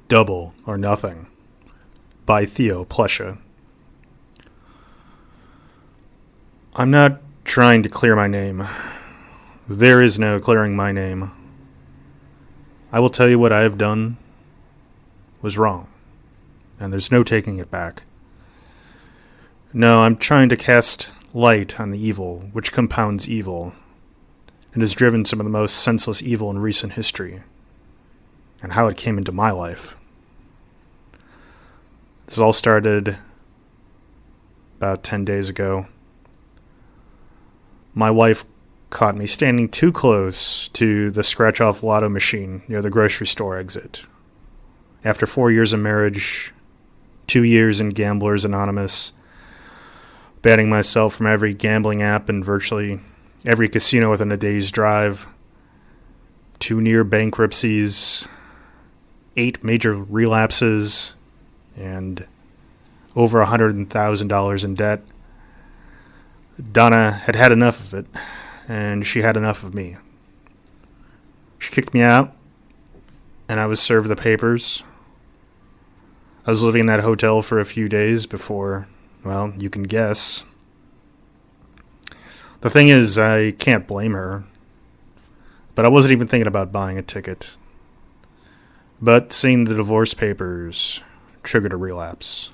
Double or Nothing by Theo, Plesha. I'm not trying to clear my name. There is no clearing my name. I will tell you what I have done was wrong, and there's no taking it back. No, I'm trying to cast light on the evil, which compounds evil, and has driven some of the most senseless evil in recent history, and how it came into my life. This all started about 10 days ago. My wife caught me standing too close to the scratch-off lotto machine near the grocery store exit. After 4 years of marriage, 2 years in Gamblers Anonymous, banning myself from every gambling app and virtually every casino within a day's drive, 2 near bankruptcies, 8 major relapses, and over $100,000 in debt. Donna had had enough of it, and she had enough of me. She kicked me out, and I was served the papers. I was living in that hotel for a few days before, well, you can guess. The thing is, I can't blame her, but I wasn't even thinking about buying a ticket. But seeing the divorce papers triggered a relapse.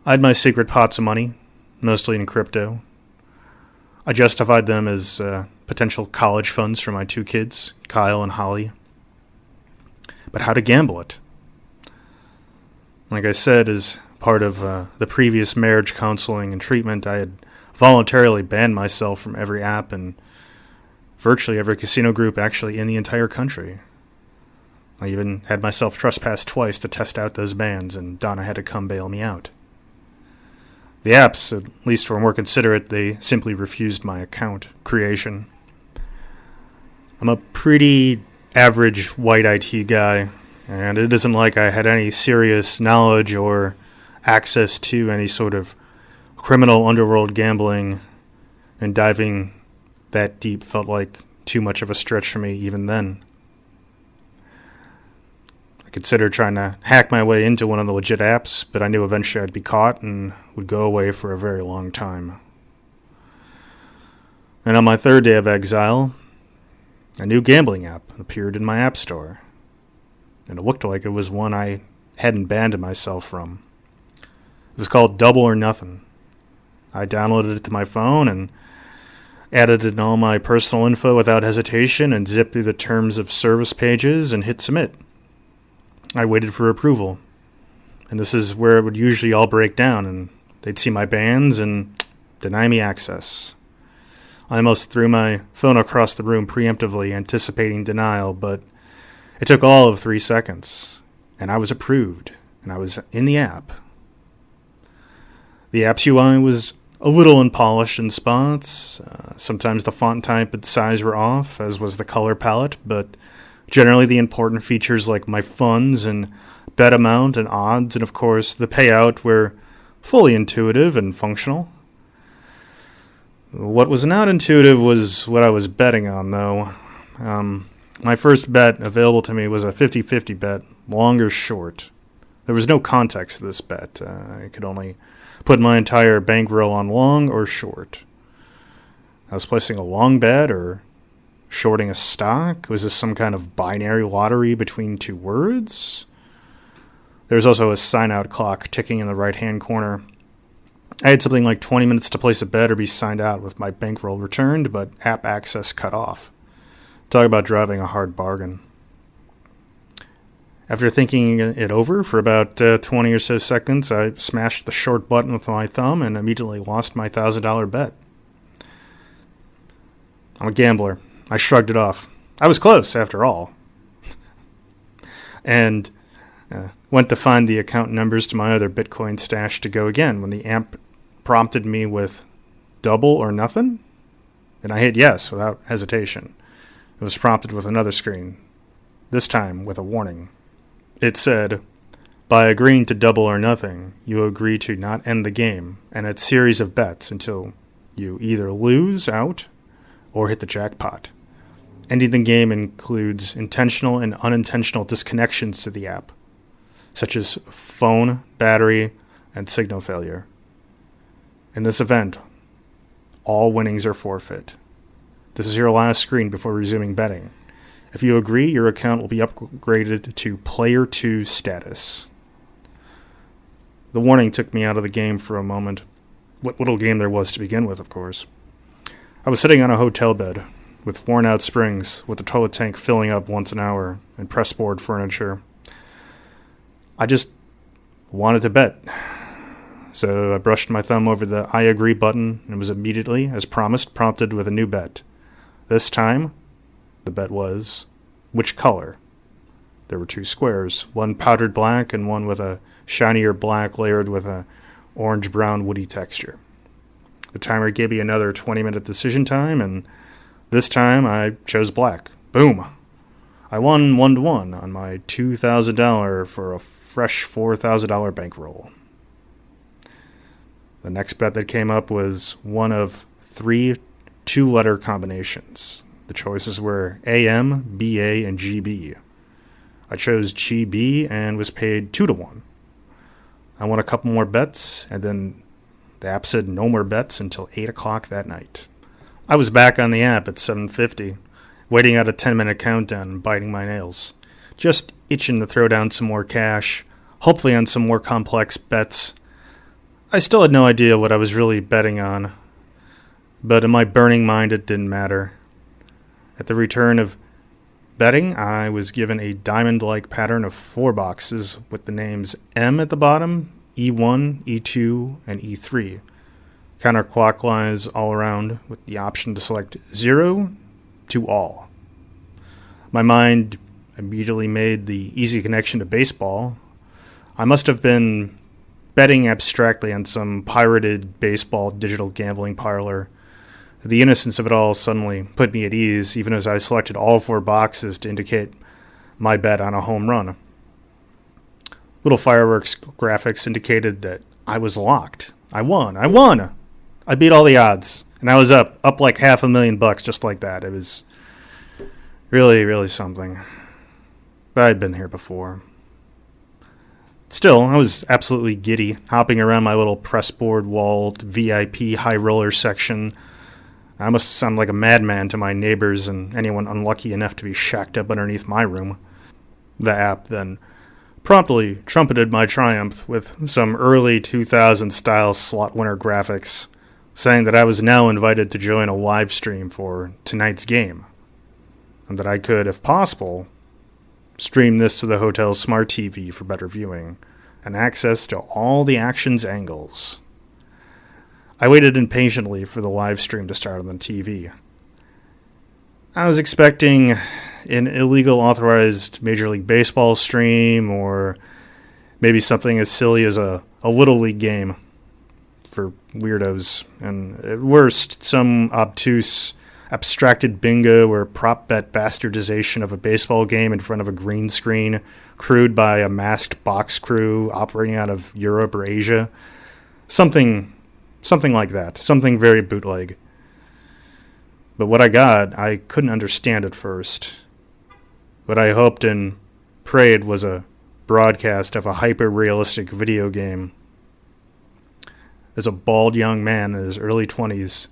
I had my secret pots of money, mostly in crypto. I justified them as potential college funds for my 2 kids, Kyle and Holly. But how to gamble it? Like I said, as part of the previous marriage counseling and treatment, I had voluntarily banned myself from every app and virtually every casino group actually in the entire country. I even had myself trespassed twice to test out those bans, and Donna had to come bail me out. The apps, at least were more considerate. They simply refused my account creation. I'm a pretty average white IT guy, and it isn't like I had any serious knowledge or access to any sort of criminal underworld gambling, and diving that deep felt like too much of a stretch for me even then. I considered trying to hack my way into one of the legit apps, but I knew eventually I'd be caught and would go away for a very long time. And on my 3rd day of exile, a new gambling app appeared in my app store, and it looked like it was one I hadn't banned myself from. It was called Double or Nothing. I downloaded it to my phone and added in all my personal info without hesitation and zipped through the terms of service pages and hit submit. I waited for approval, and this is where it would usually all break down, and they'd see my bans and deny me access. I almost threw my phone across the room preemptively, anticipating denial, but it took all of 3 seconds, and I was approved, and I was in the app. The app's UI was a little unpolished in spots. Sometimes the font type and size were off, as was the color palette, but generally the important features like my funds and bet amount and odds and, of course, the payout were fully intuitive and functional. What was not intuitive was what I was betting on, though. My first bet available to me was a 50-50 bet, long or short. There was no context to this bet. I could only put my entire bankroll on long or short. I was placing a long bet or shorting a stock. Was this some kind of binary lottery between 2 words? There was also a sign-out clock ticking in the right-hand corner. I had something like 20 minutes to place a bet or be signed out with my bankroll returned, but app access cut off. Talk about driving a hard bargain. After thinking it over for about 20 or so seconds, I smashed the short button with my thumb and immediately lost my $1,000 bet. I'm a gambler. I shrugged it off. I was close, after all. And went to find the account numbers to my other Bitcoin stash to go again when the app prompted me with Double or Nothing, and I hit yes without hesitation. It was prompted with another screen, this time with a warning. It said, "By agreeing to Double or Nothing, you agree to not end the game and its series of bets until you either lose out or hit the jackpot. Ending the game includes intentional and unintentional disconnections to the app, such as phone, battery, and signal failure. In this event, all winnings are forfeit. This is your last screen before resuming betting. If you agree, your account will be upgraded to Player 2 status. The warning took me out of the game for a moment. What little game there was to begin with, of course. I was sitting on a hotel bed, with worn-out springs, with the toilet tank filling up once an hour, and pressboard furniture. I just wanted to bet. So I brushed my thumb over the I agree button and was immediately, as promised, prompted with a new bet. This time, the bet was, which color? There were 2 squares, one powdered black and one with a shinier black layered with a orange-brown woody texture. The timer gave me another 20-minute decision time, and this time I chose black. Boom! I won 1-1 on my $2,000 for a fresh $4,000 bankroll. The next bet that came up was one of 3 2-letter combinations. The choices were AM, BA, and GB. I chose GB and was paid 2-1. I won a couple more bets, and then the app said no more bets until 8 o'clock that night. I was back on the app at 7:50, waiting out a 10-minute countdown and biting my nails, just itching to throw down some more cash, hopefully on some more complex bets. I still had no idea what I was really betting on, but in my burning mind it didn't matter. At the return of betting, I was given a diamond-like pattern of 4 boxes with the names M at the bottom, E1, E2, and E3. Counterclockwise all around with the option to select 0 to all. My mind immediately made the easy connection to baseball. I must have been betting abstractly on some pirated baseball digital gambling parlor. The innocence of it all suddenly put me at ease, even as I selected all 4 boxes to indicate my bet on a home run. Little fireworks graphics indicated that I was locked. I won! I beat all the odds, and I was up like $500,000 just like that. It was really, really something. But I'd been here before. Still, I was absolutely giddy, hopping around my little pressboard-walled VIP high roller section. I must have sounded like a madman to my neighbors and anyone unlucky enough to be shacked up underneath my room. The app then promptly trumpeted my triumph with some early 2000s-style slot winner graphics, saying that I was now invited to join a live stream for tonight's game, and that I could, if possible, stream this to the hotel's smart TV for better viewing and access to all the action's angles. I waited impatiently for the live stream to start on the TV. I was expecting an illegal authorized Major League Baseball stream, or maybe something as silly as a Little League game for weirdos, and at worst, some obtuse, abstracted bingo or prop bet bastardization of a baseball game in front of a green screen, crewed by a masked box crew operating out of Europe or Asia. Something like that. Something very bootleg. But what I got, I couldn't understand at first. What I hoped and prayed was a broadcast of a hyper-realistic video game. As a bald young man in his early 20s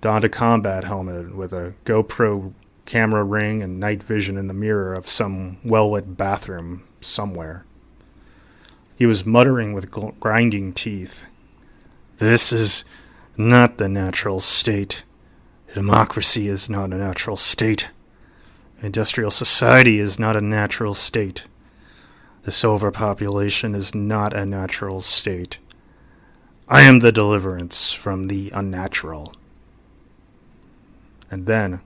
donned a combat helmet with a GoPro camera ring and night vision in the mirror of some well-lit bathroom somewhere. He was muttering with grinding teeth. "This is not the natural state. Democracy is not a natural state. Industrial society is not a natural state. This overpopulation is not a natural state. I am the deliverance from the unnatural." And then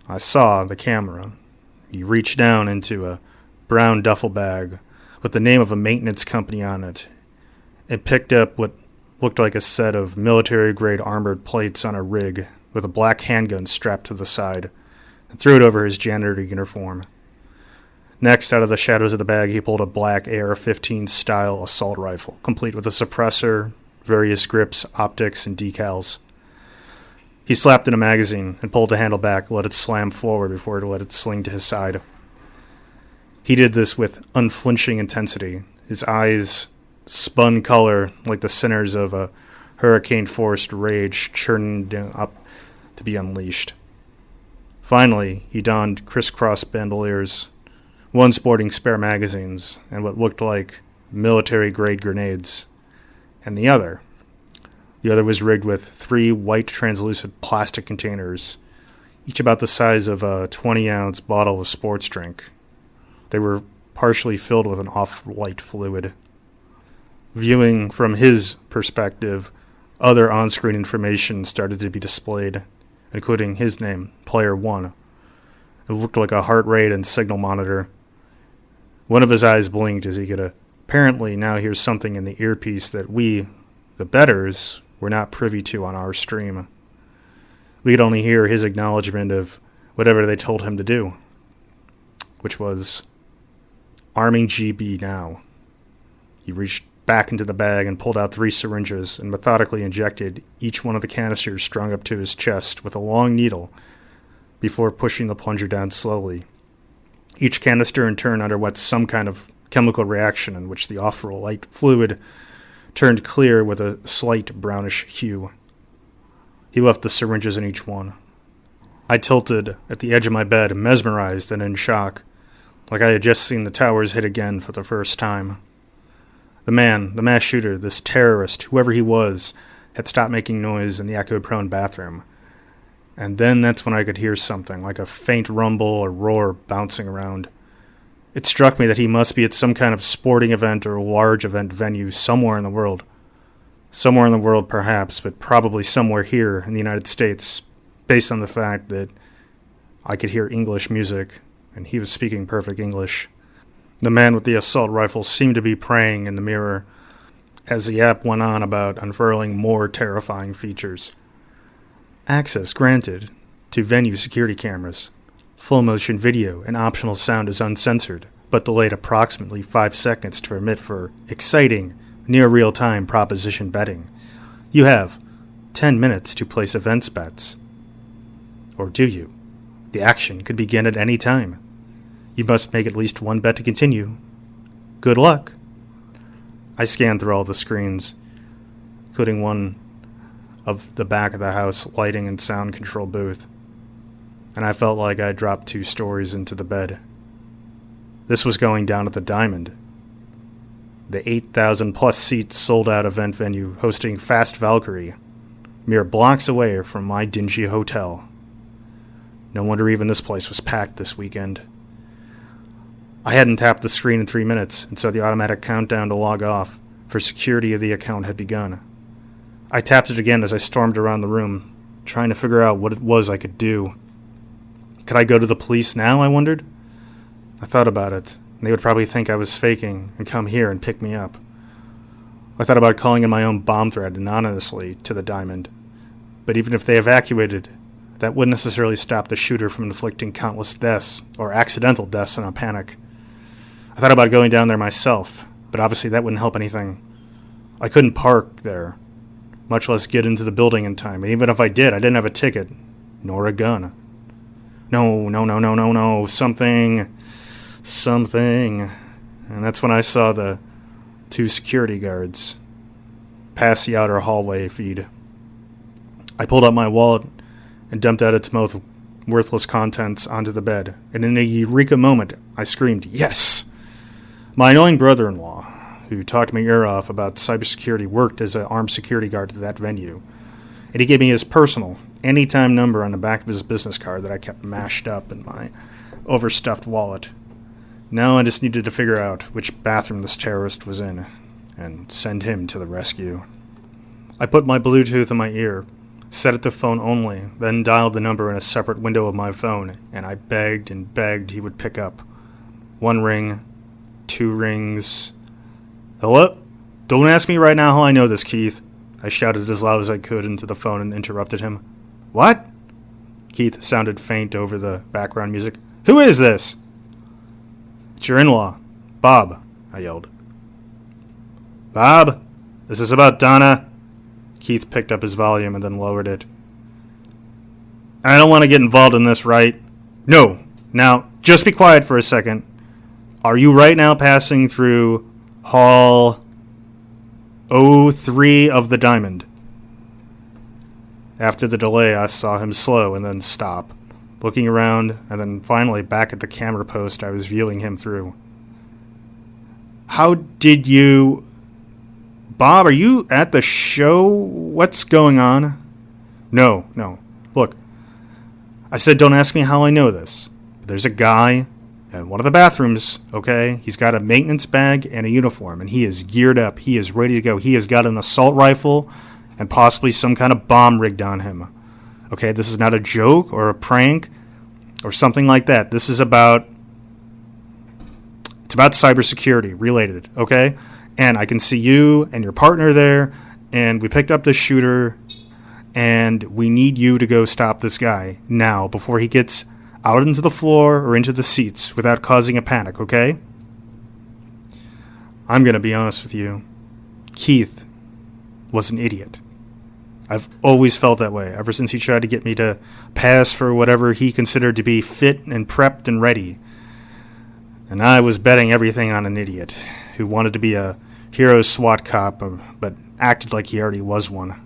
I saw the camera. He reached down into a brown duffel bag with the name of a maintenance company on it and picked up what looked like a set of military-grade armored plates on a rig with a black handgun strapped to the side, and threw it over his janitor uniform. Next, out of the shadows of the bag, he pulled a black AR-15 style assault rifle, complete with a suppressor, various grips, optics, and decals. He slapped in a magazine and pulled the handle back, let it slam forward before he let it sling to his side. He did this with unflinching intensity. His eyes spun color like the centers of a hurricane-forced rage churning up to be unleashed. Finally, he donned crisscross bandoliers, one sporting spare magazines and what looked like military-grade grenades, and the other was rigged with 3 white translucent plastic containers, each about the size of a 20-ounce bottle of sports drink. They were partially filled with an off-white fluid. Viewing from his perspective, other on-screen information started to be displayed, including his name, Player 1. It looked like a heart rate and signal monitor. One of his eyes blinked as he could apparently now hear something in the earpiece that we, the betters, were not privy to on our stream. We could only hear his acknowledgement of whatever they told him to do, which was arming GB now. He reached back into the bag and pulled out 3 syringes and methodically injected each one of the canisters strung up to his chest with a long needle before pushing the plunger down slowly. Each canister in turn underwent some kind of chemical reaction in which the off-white fluid turned clear with a slight brownish hue. He left the syringes in each one. I tilted at the edge of my bed, mesmerized and in shock, like I had just seen the towers hit again for the first time. The mass shooter, this terrorist, whoever he was, had stopped making noise in the echo-prone bathroom. And then that's when I could hear something, like a faint rumble or roar bouncing around. It struck me that he must be at some kind of sporting event or large event venue somewhere in the world. Somewhere in the world, perhaps, but probably somewhere here in the United States, based on the fact that I could hear English music, and he was speaking perfect English. The man with the assault rifle seemed to be praying in the mirror as the app went on about unfurling more terrifying features. Access granted to venue security cameras. Full motion video and optional sound is uncensored, but delayed approximately 5 seconds to permit for exciting, near real-time proposition betting. You have 10 minutes to place events bets. Or do you? The action could begin at any time. You must make at least one bet to continue. Good luck. I scanned through all the screens, including one of the back of the house lighting and sound control booth, and I felt like I dropped 2 stories into the bed. This was going down at the Diamond, the 8,000-plus seat sold-out event venue hosting Fast Valkyrie, mere blocks away from my dingy hotel. No wonder even this place was packed this weekend. I hadn't tapped the screen in 3 minutes, and so the automatic countdown to log off for security of the account had begun. I tapped it again as I stormed around the room, trying to figure out what it was I could do. Could I go to the police now, I wondered? I thought about it, and they would probably think I was faking and come here and pick me up. I thought about calling in my own bomb threat anonymously to the Diamond, but even if they evacuated, that wouldn't necessarily stop the shooter from inflicting countless deaths, or accidental deaths in a panic. I thought about going down there myself, but obviously that wouldn't help anything. I couldn't park there, much less get into the building in time, and even if I did, I didn't have a ticket, nor a gun. No, something. And that's when I saw the 2 security guards pass the outer hallway feed. I pulled out my wallet and dumped out its most worthless contents onto the bed, and in a eureka moment, I screamed, "Yes!" My annoying brother-in-law, who talked my ear off about cybersecurity, worked as an armed security guard at that venue, and he gave me his personal, anytime number on the back of his business card that I kept mashed up in my overstuffed wallet. Now I just needed to figure out which bathroom this terrorist was in, and send him to the rescue. I put my Bluetooth in my ear, set it to phone only, then dialed the number in a separate window of my phone, and I begged and begged he would pick up. 1 ring, 2 rings. "Hello? Don't ask me right now how I know this, Keith." I shouted as loud as I could into the phone and interrupted him. "What?" Keith sounded faint over the background music. "Who is this?" "It's your in-law, Bob," I yelled. "Bob, this is about Donna." Keith picked up his volume and then lowered it. I don't want to get involved in this, right? No. Now, just be quiet for a second. Are you right now passing through Hall 03 of the Diamond? After the delay, I saw him slow and then stop, looking around, and then finally back at the camera post I was viewing him through. How did you... Bob, are you at the show? What's going on? No. Look, I said don't ask me how I know this. But there's a guy in one of the bathrooms, okay? He's got a maintenance bag and a uniform, and he is geared up. He is ready to go. He has got an assault rifle and possibly some kind of bomb rigged on him. Okay, this is not a joke or a prank or something like that. This is about... It's about cybersecurity related, okay? And I can see you and your partner there, and we picked up this shooter, and we need you to go stop this guy now before he gets out into the floor or into the seats without causing a panic, okay? I'm going to be honest with you. Keith was an idiot. I've always felt that way, ever since he tried to get me to pass for whatever he considered to be fit and prepped and ready. And I was betting everything on an idiot who wanted to be a hero SWAT cop, but acted like he already was one.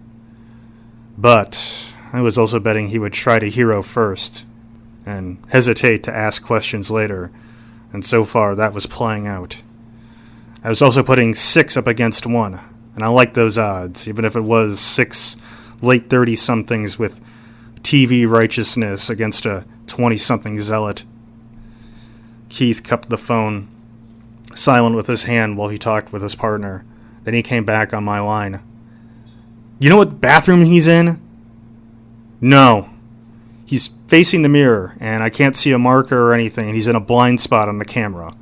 But I was also betting he would try to hero first and hesitate to ask questions later, and so far that was playing out. I was also putting 6 up against 1, and I liked those odds, even if it was 6 late 30-somethings with TV righteousness against a 20-something zealot. Keith kept the phone silent with his hand while he talked with his partner. Then he came back on my line. You know what bathroom he's in? No. He's facing the mirror, and I can't see a marker or anything, and he's in a blind spot on the camera.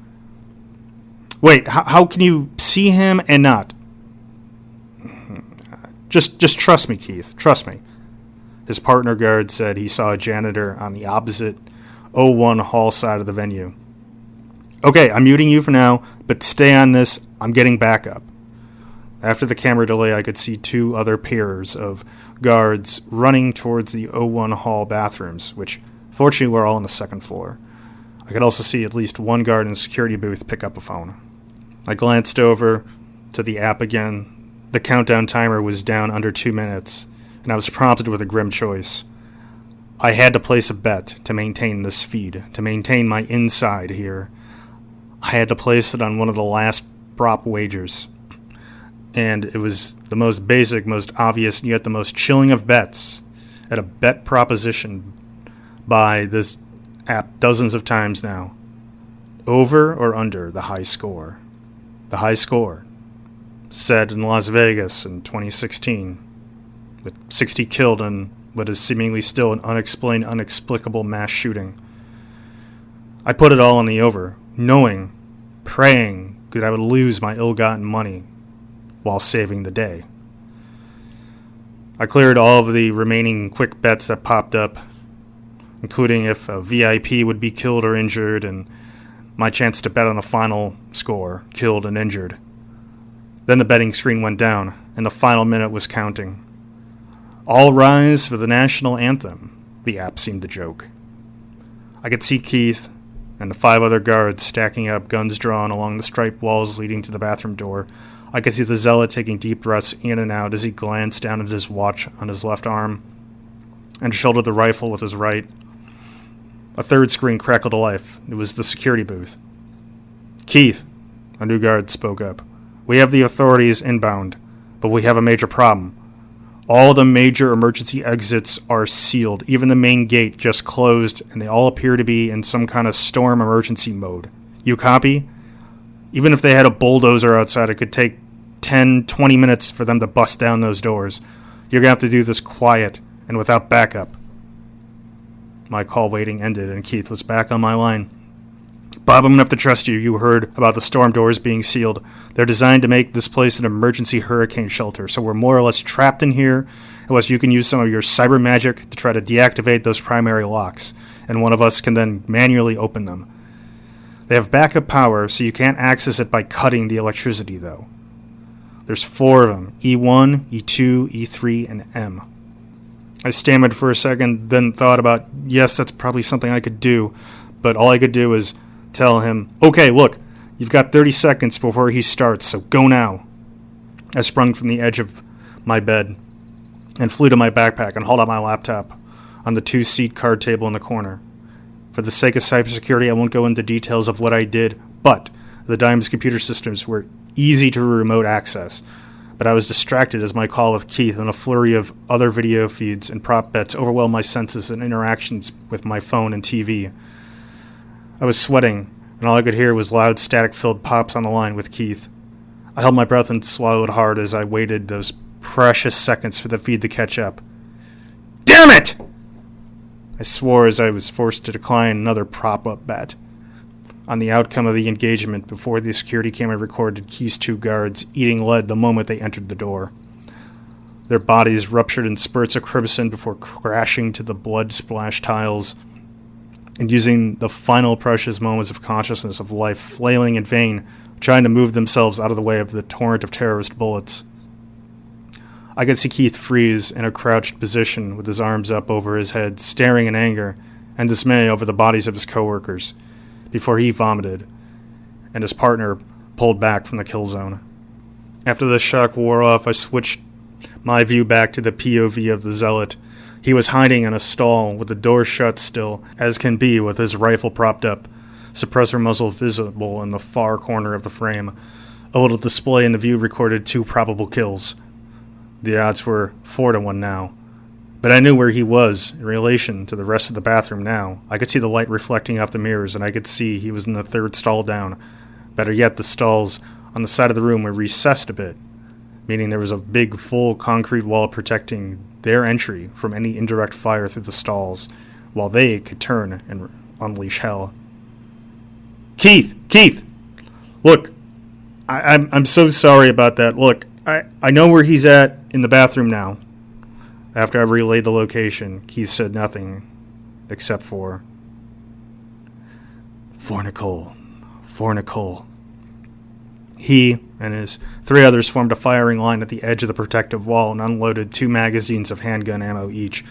Wait, how can you see him and not? Just trust me, Keith. Trust me. His partner guard said he saw a janitor on the opposite 01 hall side of the venue. Okay, I'm muting you for now, but stay on this. I'm getting backup. After the camera delay, I could see 2 other pairs of guards running towards the 01 hall bathrooms, which fortunately were all on the 2nd floor. I could also see at least 1 guard in the security booth pick up a phone. I glanced over to the app again. The countdown timer was down under 2 minutes, and I was prompted with a grim choice. I had to place a bet to maintain this feed, to maintain my inside here. I had to place it on one of the last prop wagers. And it was the most basic, most obvious, and yet the most chilling of bets at a bet proposition by this app dozens of times now. Over or under the high score. The high score, set in Las Vegas in 2016, with 60 killed in what is seemingly still an unexplained, inexplicable mass shooting. I put it all on the over, knowing, praying that I would lose my ill-gotten money while saving the day. I cleared all of the remaining quick bets that popped up, including if a VIP would be killed or injured, and my chance to bet on the final score, killed and injured. Then the betting screen went down, and the final minute was counting. All rise for the national anthem, the app seemed to joke. I could see Keith and the 5 other guards stacking up, guns drawn along the striped walls leading to the bathroom door. I could see the zealot taking deep breaths in and out as he glanced down at his watch on his left arm and shouldered the rifle with his right. A 3rd screen crackled to life. It was the security booth. Keith, a new guard spoke up. We have the authorities inbound, but we have a major problem. All the major emergency exits are sealed. Even the main gate just closed, and they all appear to be in some kind of storm emergency mode. You copy? Even if they had a bulldozer outside, it could take 10, 20 minutes for them to bust down those doors. You're going to have to do this quiet and without backup. My call waiting ended, and Keith was back on my line. Bob, I'm going to have to trust you. You heard about the storm doors being sealed. They're designed to make this place an emergency hurricane shelter, so we're more or less trapped in here, unless you can use some of your cyber magic to try to deactivate those primary locks, and one of us can then manually open them. They have backup power, so you can't access it by cutting the electricity, though. There's 4 of them, E1, E2, E3, and M. I stammered for a second, then thought about, yes, that's probably something I could do, but all I could do was tell him, okay, look, you've got 30 seconds before he starts, so go now. I sprung from the edge of my bed and flew to my backpack and hauled out my laptop on the 2-seat card table in the corner. For the sake of cybersecurity, I won't go into details of what I did, but the Diamond's computer systems were easy to remote access. But I was distracted as my call with Keith and a flurry of other video feeds and prop bets overwhelmed my senses and interactions with my phone and TV. I was sweating, and all I could hear was loud static-filled pops on the line with Keith. I held my breath and swallowed hard as I waited those precious seconds for the feed to catch up. Damn it! I swore as I was forced to decline another prop-up bet on the outcome of the engagement before the security camera recorded Keith's 2 guards eating lead the moment they entered the door. Their bodies ruptured in spurts of crimson before crashing to the blood-splashed tiles and using the final precious moments of consciousness of life flailing in vain, trying to move themselves out of the way of the torrent of terrorist bullets. I could see Keith freeze in a crouched position with his arms up over his head, staring in anger and dismay over the bodies of his coworkers, before he vomited, and his partner pulled back from the kill zone. After the shock wore off, I switched my view back to the POV of the Zealot. He was hiding in a stall with the door shut still, as can be, with his rifle propped up, suppressor muzzle visible in the far corner of the frame. A little display in the view recorded 2 probable kills. The odds were 4-1 now. But I knew where he was in relation to the rest of the bathroom now. I could see the light reflecting off the mirrors, and I could see he was in the 3rd stall down. Better yet, the stalls on the side of the room were recessed a bit, meaning there was a big, full concrete wall protecting their entry from any indirect fire through the stalls, while they could turn and unleash hell. Keith! Look, I'm so sorry about that. Look, I know where he's at in the bathroom now. After I relayed the location, Keith said nothing except for Nicole. He and his 3 others formed a firing line at the edge of the protective wall and unloaded 2 magazines of handgun ammo each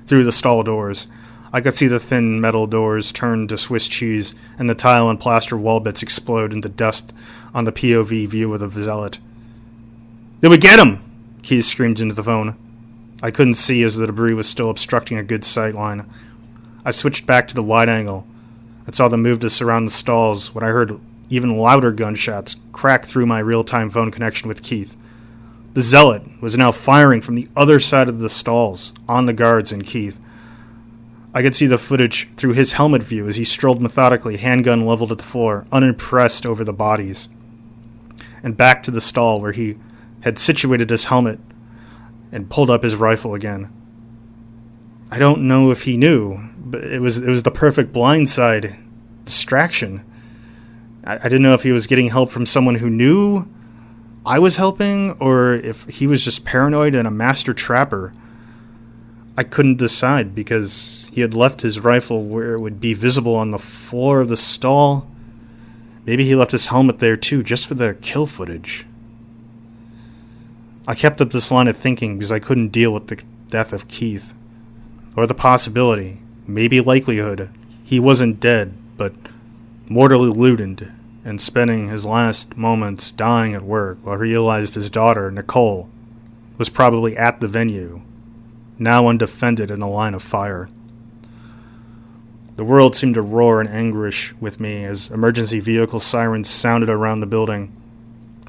through the stall doors. I could see the thin metal doors turn to Swiss cheese and the tile and plaster wall bits explode into dust on the POV view of the Zealot. Did we get him? Keith screamed into the phone. I couldn't see as the debris was still obstructing a good sight line. I switched back to the wide angle and saw them move to surround the stalls when I heard even louder gunshots crack through my real-time phone connection with Keith. The Zealot was now firing from the other side of the stalls, on the guards and Keith. I could see the footage through his helmet view as he strolled methodically, handgun leveled at the floor, unimpressed over the bodies, and back to the stall where he had situated his helmet and pulled up his rifle again. I don't know if he knew, but it was the perfect blindside distraction. I didn't know if he was getting help from someone who knew I was helping, or if he was just paranoid and a master trapper. I couldn't decide because he had left his rifle where it would be visible on the floor of the stall. Maybe he left his helmet there too, just for the kill footage. I kept up this line of thinking because I couldn't deal with the death of Keith. Or the possibility, maybe likelihood, he wasn't dead, but mortally wounded and spending his last moments dying at work while he realized his daughter, Nicole, was probably at the venue, now undefended in the line of fire. The world seemed to roar in anguish with me as emergency vehicle sirens sounded around the building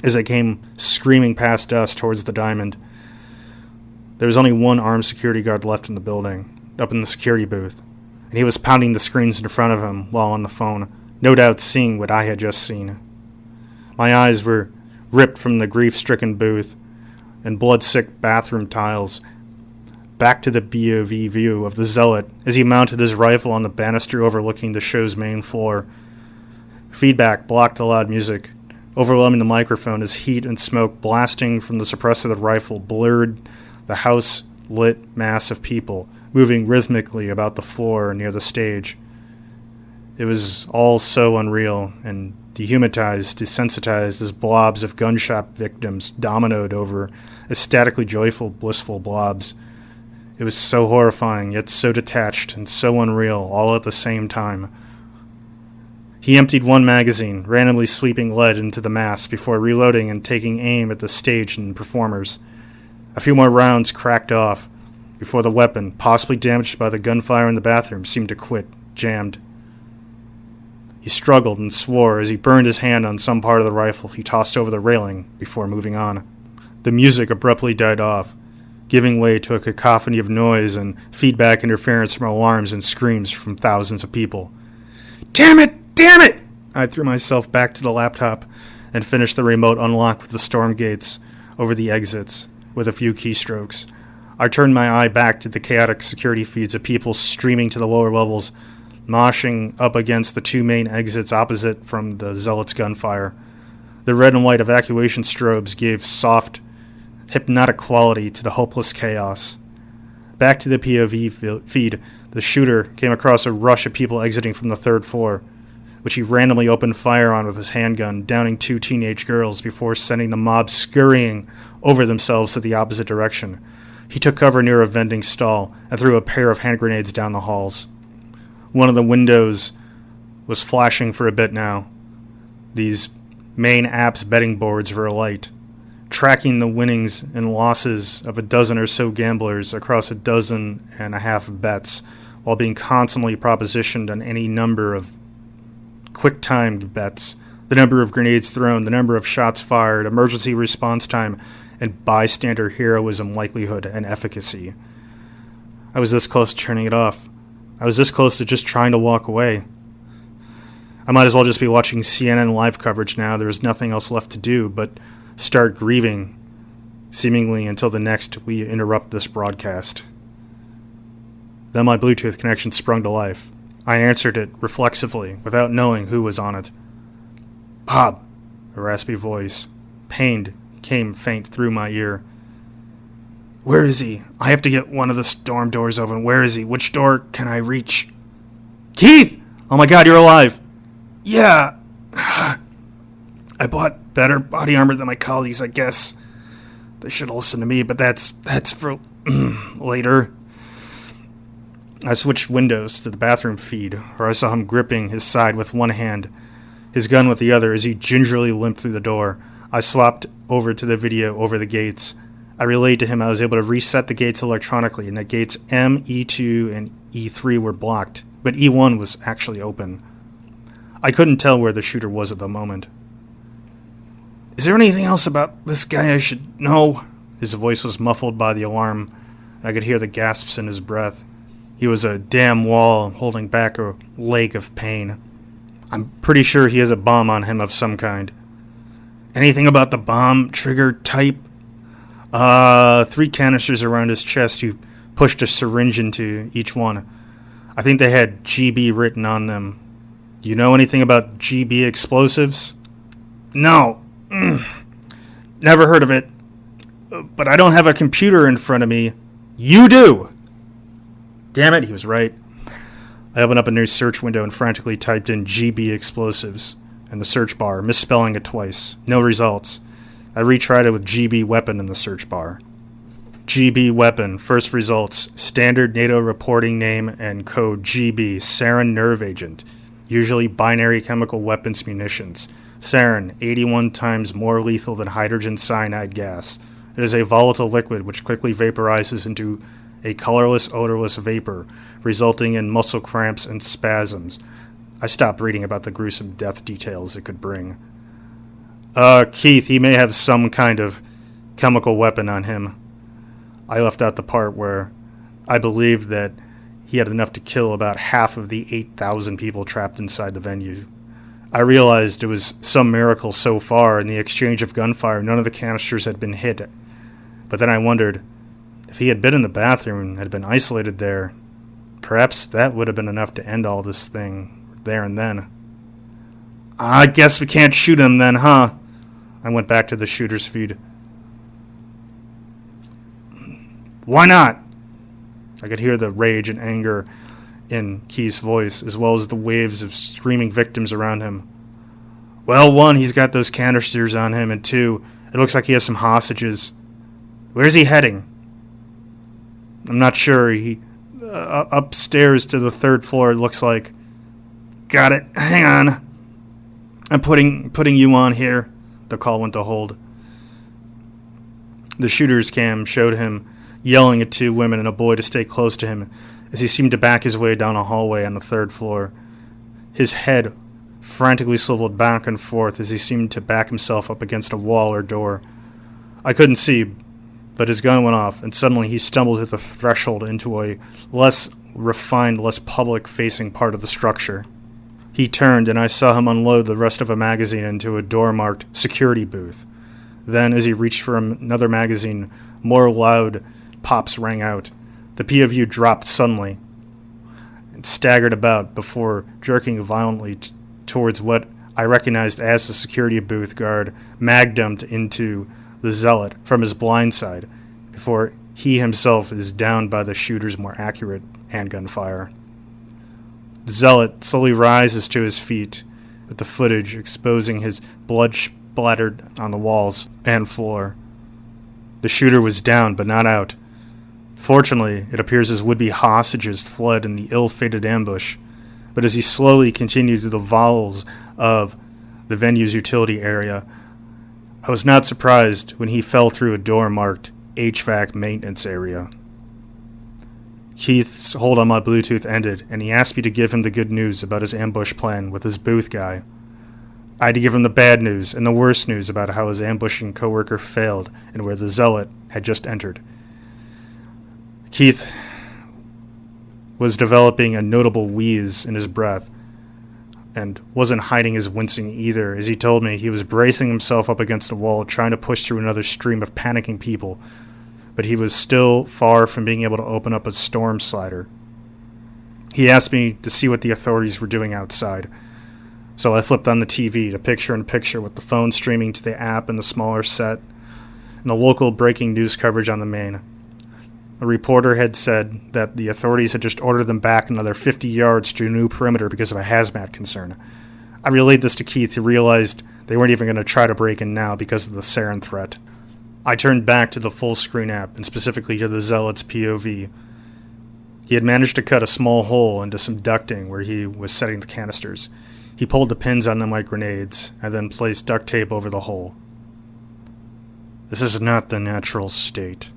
as they came screaming past us towards the Diamond. There was only one armed security guard left in the building, up in the security booth, and he was pounding the screens in front of him while on the phone, no doubt seeing what I had just seen. My eyes were ripped from the grief-stricken booth and blood-sick bathroom tiles back to the BOV view of the Zealot as he mounted his rifle on the banister overlooking the show's main floor. Feedback blocked the loud music, overwhelming the microphone as heat and smoke blasting from the suppressor of the rifle blurred the house-lit mass of people moving rhythmically about the floor near the stage. It was all so unreal and dehumanized, desensitized as blobs of gunshot victims dominoed over ecstatically joyful, blissful blobs. It was so horrifying, yet so detached and so unreal, all at the same time. He emptied one magazine, randomly sweeping lead into the mass before reloading and taking aim at the stage and performers. A few more rounds cracked off before the weapon, possibly damaged by the gunfire in the bathroom, seemed to quit, jammed. He struggled and swore as he burned his hand on some part of the rifle he tossed over the railing before moving on. The music abruptly died off, giving way to a cacophony of noise and feedback interference from alarms and screams from thousands of people. Damn it! Damn it! I threw myself back to the laptop and finished the remote unlock with the storm gates over the exits with a few keystrokes. I turned my eye back to the chaotic security feeds of people streaming to the lower levels, moshing up against the two main exits opposite from the Zealots' gunfire. The red and white evacuation strobes gave soft, hypnotic quality to the hopeless chaos. Back to the POV feed, the shooter came across a rush of people exiting from the third floor, which he randomly opened fire on with his handgun, downing two teenage girls before sending the mob scurrying over themselves to the opposite direction. He took cover near a vending stall and threw a pair of hand grenades down the halls. One of the windows was flashing for a bit now. These main apps betting boards were alight, tracking the winnings and losses of a dozen or so gamblers across a dozen and a half bets, while being constantly propositioned on any number of quick-timed bets, the number of grenades thrown, the number of shots fired, emergency response time, and bystander heroism likelihood and efficacy. I was this close to turning it off. I was this close to just trying to walk away. I might as well just be watching CNN live coverage now. There's nothing else left to do but start grieving, seemingly until the next we interrupt this broadcast. Then my Bluetooth connection sprung to life. I answered it reflexively, without knowing who was on it. Bob, a raspy voice, pained, came faint through my ear. Where is he? I have to get one of the storm doors open. Where is he? Which door can I reach? Keith! Oh my God, you're alive! Yeah. I bought better body armor than my colleagues, I guess. They should listen to me, but that's for later. I switched windows to the bathroom feed, where I saw him gripping his side with one hand, his gun with the other, as he gingerly limped through the door. I swapped over to the video over the gates. I relayed to him I was able to reset the gates electronically, and that gates M, E2, and E3 were blocked, but E1 was actually open. I couldn't tell where the shooter was at the moment. Is there anything else about this guy I should know? His voice was muffled by the alarm. I could hear the gasps in his breath. He was a damn wall holding back a lake of pain. I'm pretty sure he has a bomb on him of some kind. Anything about the bomb trigger type? 3 canisters around his chest. He pushed a syringe into each one. I think they had GB written on them. Do you know anything about GB explosives? No. Never heard of it. But I don't have a computer in front of me. You do! Damn it, he was right. I opened up a new search window and frantically typed in GB explosives in the search bar, misspelling it twice. No results. I retried it with GB weapon in the search bar. GB weapon, first results, standard NATO reporting name and code GB, sarin nerve agent, usually binary chemical weapons munitions. Sarin, 81 times more lethal than hydrogen cyanide gas. It is a volatile liquid which quickly vaporizes into a colorless, odorless vapor, resulting in muscle cramps and spasms. I stopped reading about the gruesome death details it could bring. Keith, he may have some kind of chemical weapon on him. I left out the part where I believed that he had enough to kill about half of the 8,000 people trapped inside the venue. I realized it was some miracle so far in the exchange of gunfire none of the canisters had been hit. But then I wondered, if he had been in the bathroom and had been isolated there, perhaps that would have been enough to end all this thing there and then. I guess we can't shoot him then, huh? I went back to the shooter's feed. Why not? I could hear the rage and anger in Keith's voice, as well as the waves of screaming victims around him. Well, 1, he's got those canisters on him, and 2, it looks like he has some hostages. Where's he heading? I'm not sure. He upstairs to the third floor, it looks like. Got it. Hang on. I'm putting you on here. The call went to hold. The shooter's cam showed him yelling at two women and a boy to stay close to him as he seemed to back his way down a hallway on the third floor. His head frantically swiveled back and forth as he seemed to back himself up against a wall or door. I couldn't see, but his gun went off, and suddenly he stumbled at the threshold into a less refined, less public-facing part of the structure. He turned, and I saw him unload the rest of a magazine into a door marked security booth. Then, as he reached for another magazine, more loud pops rang out. The POV dropped suddenly and staggered about before jerking violently towards what I recognized as the security booth guard mag-dumped into the zealot from his blind side before he himself is downed by the shooter's more accurate handgun fire. The zealot slowly rises to his feet, with the footage exposing his blood splattered on the walls and floor. The shooter was down, but not out. Fortunately, it appears his would-be hostages fled in the ill-fated ambush, but as he slowly continued through the bowels of the venue's utility area, I was not surprised when he fell through a door marked HVAC maintenance area. Keith's hold on my Bluetooth ended, and he asked me to give him the good news about his ambush plan with his booth guy. I had to give him the bad news and the worst news about how his ambushing coworker failed and where the zealot had just entered. Keith was developing a notable wheeze in his breath and wasn't hiding his wincing either, as he told me he was bracing himself up against a wall trying to push through another stream of panicking people, but he was still far from being able to open up a storm slider. He asked me to see what the authorities were doing outside, so I flipped on the TV to picture-in-picture with the phone streaming to the app and the smaller set, and the local breaking news coverage on the main. A reporter had said that the authorities had just ordered them back another 50 yards to a new perimeter because of a hazmat concern. I relayed this to Keith, who realized they weren't even going to try to break in now because of the sarin threat. I turned back to the full-screen app, and specifically to the Zealot's POV. He had managed to cut a small hole into some ducting where he was setting the canisters. He pulled the pins on them like grenades, and then placed duct tape over the hole. This is not the natural state.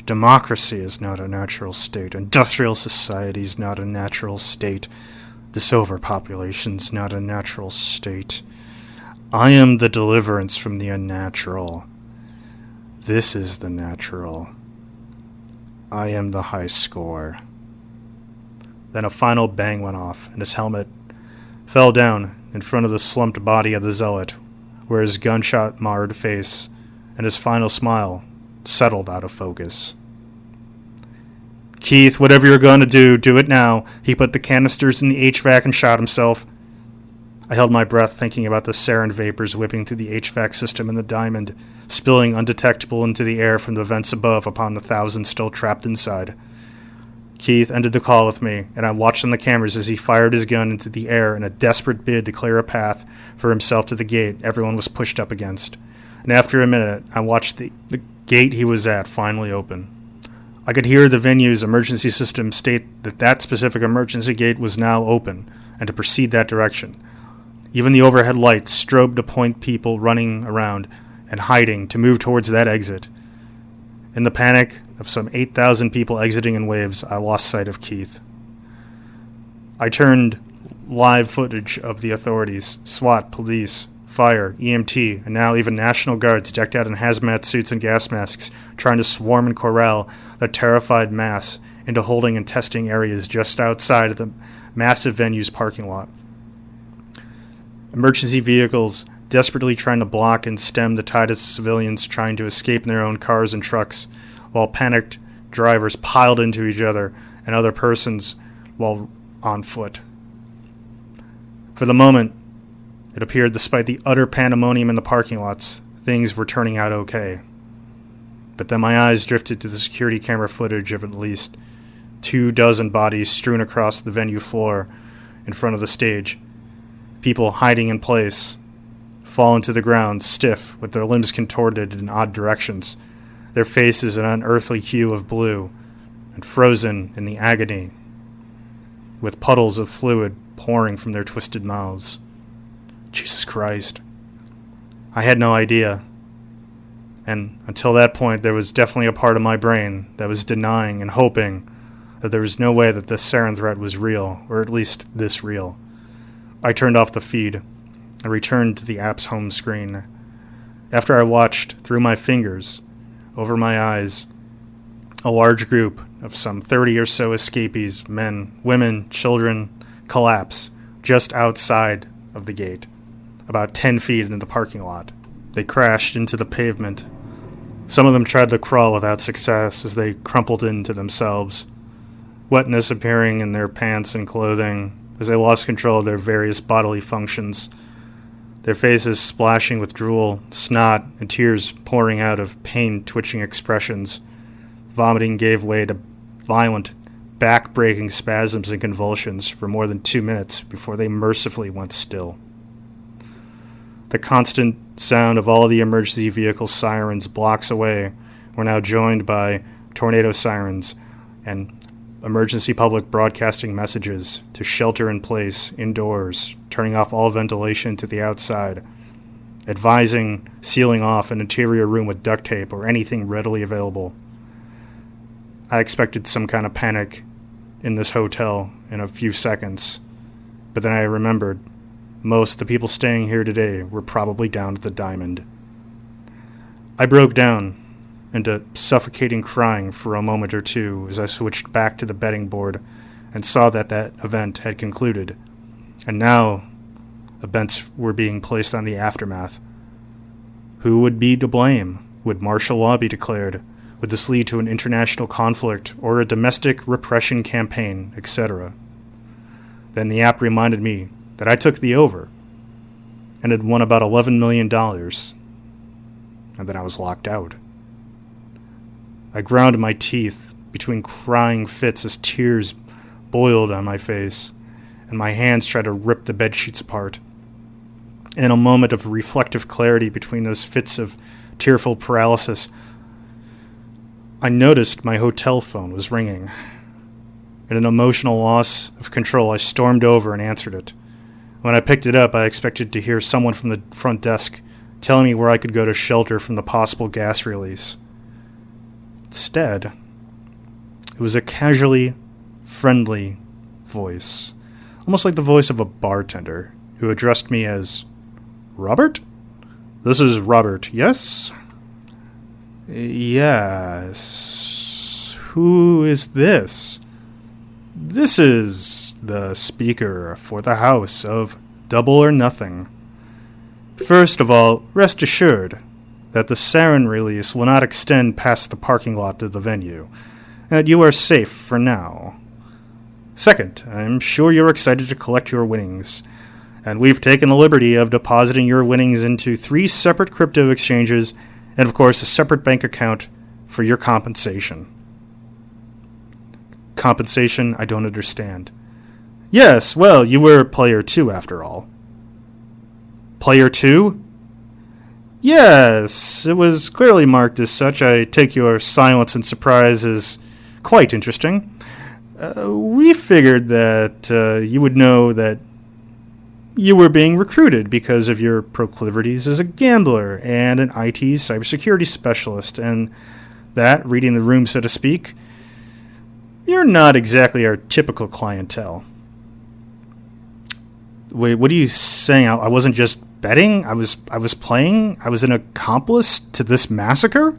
Democracy is not a natural state. Industrial society is not a natural state. This overpopulation's not a natural state. I am the deliverance from the unnatural. This is the natural. I am the high score. Then a final bang went off, and his helmet fell down in front of the slumped body of the zealot, where his gunshot-marred face and his final smile settled out of focus. Keith, whatever you're going to do it now. He put the canisters in the HVAC and shot himself. I held my breath, thinking about the sarin vapors whipping through the HVAC system in the diamond, spilling undetectable into the air from the vents above upon the thousands still trapped inside. Keith ended the call with me, and I watched on the cameras as he fired his gun into the air in a desperate bid to clear a path for himself to the gate everyone was pushed up against. And after a minute, I watched the gate he was at finally open. I could hear the venue's emergency system state that that specific emergency gate was now open, and to proceed that direction. Even the overhead lights strobed to point people running around and hiding to move towards that exit. In the panic of some 8,000 people exiting in waves, I lost sight of Keith. I turned live footage of the authorities, SWAT, police, fire, EMT, and now even National Guards decked out in hazmat suits and gas masks, trying to swarm and corral the terrified mass into holding and testing areas just outside of the massive venue's parking lot. Emergency vehicles desperately trying to block and stem the tide of civilians trying to escape in their own cars and trucks, while panicked drivers piled into each other and other persons while on foot. For the moment, it appeared, despite the utter pandemonium in the parking lots, things were turning out okay. But then my eyes drifted to the security camera footage of at least 24 bodies strewn across the venue floor in front of the stage. People hiding in place, fallen to the ground, stiff, with their limbs contorted in odd directions, their faces an unearthly hue of blue, and frozen in the agony, with puddles of fluid pouring from their twisted mouths. Jesus Christ. I had no idea. And until that point, there was definitely a part of my brain that was denying and hoping that there was no way that this sarin threat was real, or at least this real. I turned off the feed and returned to the app's home screen. After I watched through my fingers, over my eyes, a large group of some 30 or so escapees, men, women, children, collapse just outside of the gate, about 10 feet into the parking lot. They crashed into the pavement. Some of them tried to crawl without success as they crumpled into themselves, wetness appearing in their pants and clothing as they lost control of their various bodily functions, their faces splashing with drool, snot, and tears pouring out of pain-twitching expressions. Vomiting gave way to violent, back-breaking spasms and convulsions for more than 2 minutes before they mercifully went still. The constant sound of all the emergency vehicle sirens blocks away were now joined by tornado sirens and emergency public broadcasting messages to shelter in place indoors, turning off all ventilation to the outside, advising sealing off an interior room with duct tape or anything readily available. I expected some kind of panic in this hotel in a few seconds, but then I remembered most of the people staying here today were probably down at the Diamond. I broke down into suffocating crying for a moment or two as I switched back to the betting board and saw that that event had concluded, and now events were being placed on the aftermath. Who would be to blame? Would martial law be declared? Would this lead to an international conflict or a domestic repression campaign, etc.? Then the app reminded me that I took the over and had won about $11 million, and then I was locked out. I ground my teeth between crying fits as tears boiled on my face, and my hands tried to rip the bedsheets apart. In a moment of reflective clarity between those fits of tearful paralysis, I noticed my hotel phone was ringing. In an emotional loss of control, I stormed over and answered it. When I picked it up, I expected to hear someone from the front desk telling me where I could go to shelter from the possible gas release. Instead, it was a casually friendly voice, almost like the voice of a bartender, who addressed me as, "Robert? This is Robert, yes?" "Yes. Who is this?" "This is the speaker for the house of Double or Nothing. First of all, rest assured that the sarin release will not extend past the parking lot of the venue, and that you are safe for now. Second, I'm sure you're excited to collect your winnings, and we've taken the liberty of depositing your winnings into 3 separate crypto exchanges and, of course, a separate bank account for your compensation." Compensation? I don't understand. "Yes, well, you were player 2 after all." "Player 2? "Yes, it was clearly marked as such. I take your silence and surprise as quite interesting. We figured that you would know that you were being recruited because of your proclivities as a gambler and an IT cybersecurity specialist, and that, reading the room so to speak, you're not exactly our typical clientele." "Wait, what are you saying? I wasn't just betting? I was playing? I was an accomplice to this massacre?"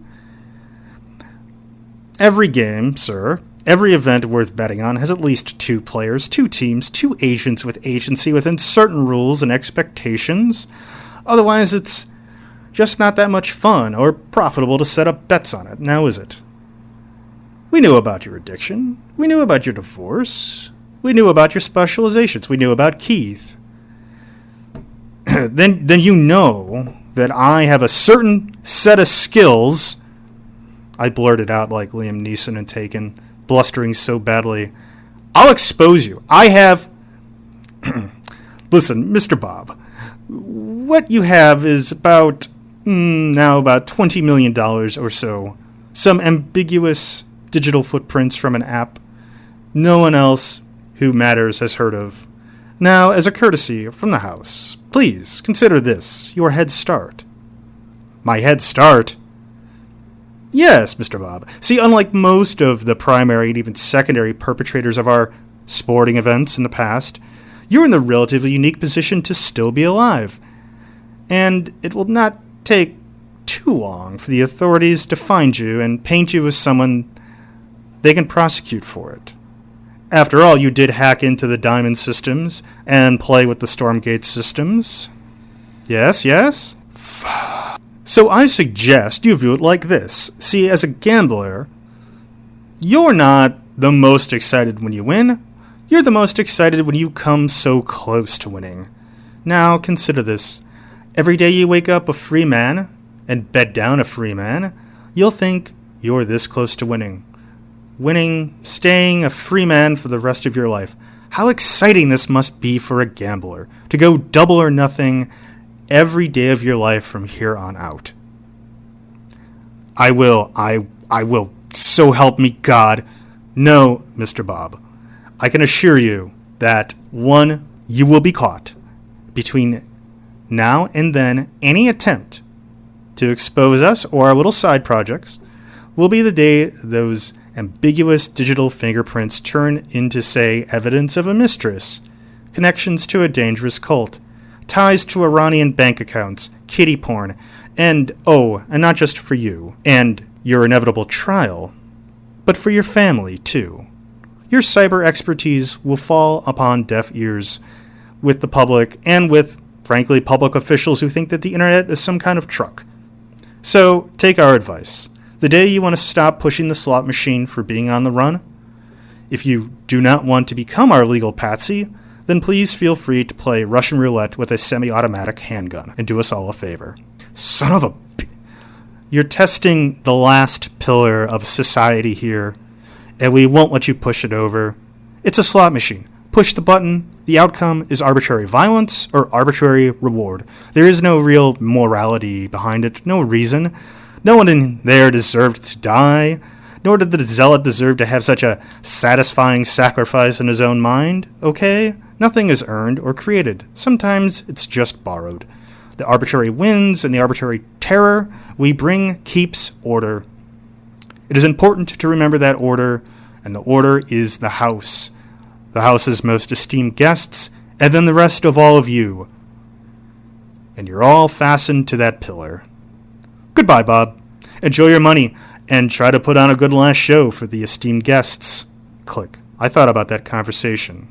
"Every game, sir, every event worth betting on has at least 2 players, 2 teams, 2 agents with agency within certain rules and expectations. Otherwise, it's just not that much fun or profitable to set up bets on it, now is it? We knew about your addiction. We knew about your divorce. We knew about your specializations. We knew about Keith. Then you know that I have a certain set of skills," I blurted out like Liam Neeson in Taken, blustering so badly. "I'll expose you. I have..." "Listen, Mr. Bob, what you have is about $20 million or so. Some ambiguous digital footprints from an app no one else who matters has heard of. Now, as a courtesy from the house, please consider this your head start. My head start? Yes, Mr. Bob. See, unlike most of the primary and even secondary perpetrators of our sporting events in the past, you're in the relatively unique position to still be alive. And it will not take too long for the authorities to find you and paint you as someone they can prosecute for it. After all, you did hack into the Diamond systems and play with the Stormgate systems. Yes, yes? So I suggest you view it like this. See, as a gambler, you're not the most excited when you win. You're the most excited when you come so close to winning. Now, consider this. Every day you wake up a free man and bed down a free man, you'll think you're this close to winning. Winning, staying a free man for the rest of your life. How exciting this must be for a gambler, to go double or nothing every day of your life from here on out. I will, so help me God. No, Mr. Bob. I can assure you that, 1, you will be caught. Between now and then, any attempt to expose us or our little side projects will be the day those ambiguous digital fingerprints turn into, say, evidence of a mistress, connections to a dangerous cult, ties to Iranian bank accounts, kiddie porn, and not just for you and your inevitable trial, but for your family, too. Your cyber expertise will fall upon deaf ears with the public and with, frankly, public officials who think that the internet is some kind of truck. So, take our advice. The day you want to stop pushing the slot machine for being on the run, if you do not want to become our legal patsy, then please feel free to play Russian roulette with a semi-automatic handgun and do us all a favor. Son of a... You're testing the last pillar of society here, and we won't let you push it over. It's a slot machine. Push the button. The outcome is arbitrary violence or arbitrary reward. There is no real morality behind it, no reason. No one in there deserved to die, nor did the zealot deserve to have such a satisfying sacrifice in his own mind, okay? Nothing is earned or created. Sometimes it's just borrowed. The arbitrary winds and the arbitrary terror we bring keeps order. It is important to remember that order, and the order is the house. The house's most esteemed guests, and then the rest of all of you. And you're all fastened to that pillar. Goodbye, Bob. Enjoy your money, and try to put on a good last show for the esteemed guests. Click. I thought about that conversation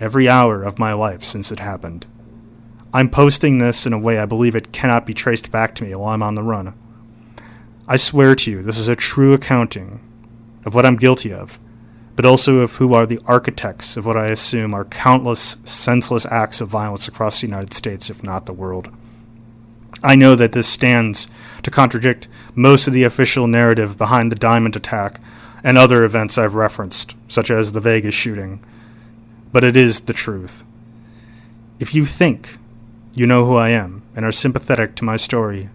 every hour of my life since it happened. I'm posting this in a way I believe it cannot be traced back to me while I'm on the run. I swear to you, this is a true accounting of what I'm guilty of, but also of who are the architects of what I assume are countless senseless acts of violence across the United States, if not the world. I know that this stands to contradict most of the official narrative behind the Diamond attack and other events I've referenced, such as the Vegas shooting, but it is the truth. If you think you know who I am and are sympathetic to my story,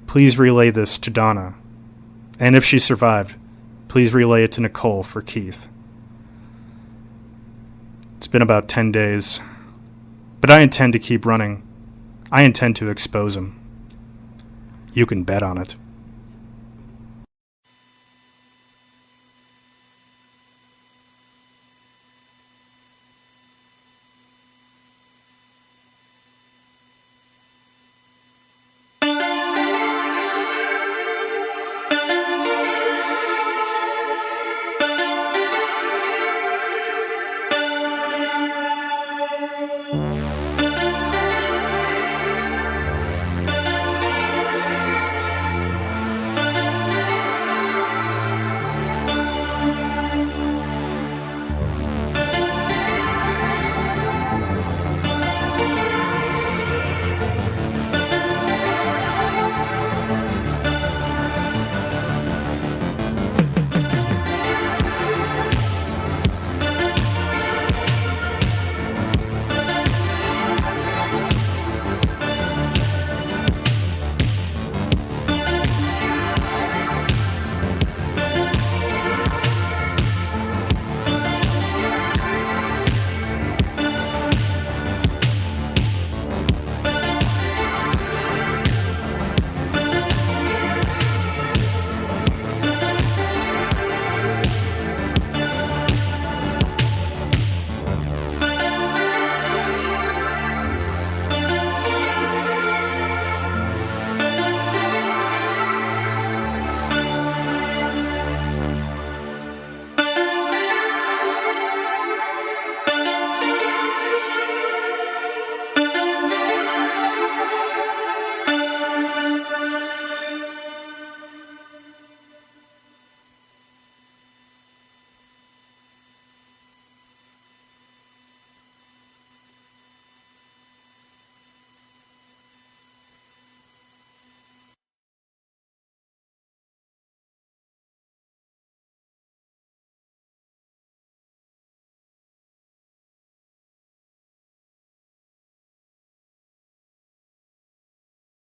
please relay this to Donna, and if she survived, please relay it to Nicole for Keith. It's been about 10 days, but I intend to keep running. I intend to expose him. You can bet on it.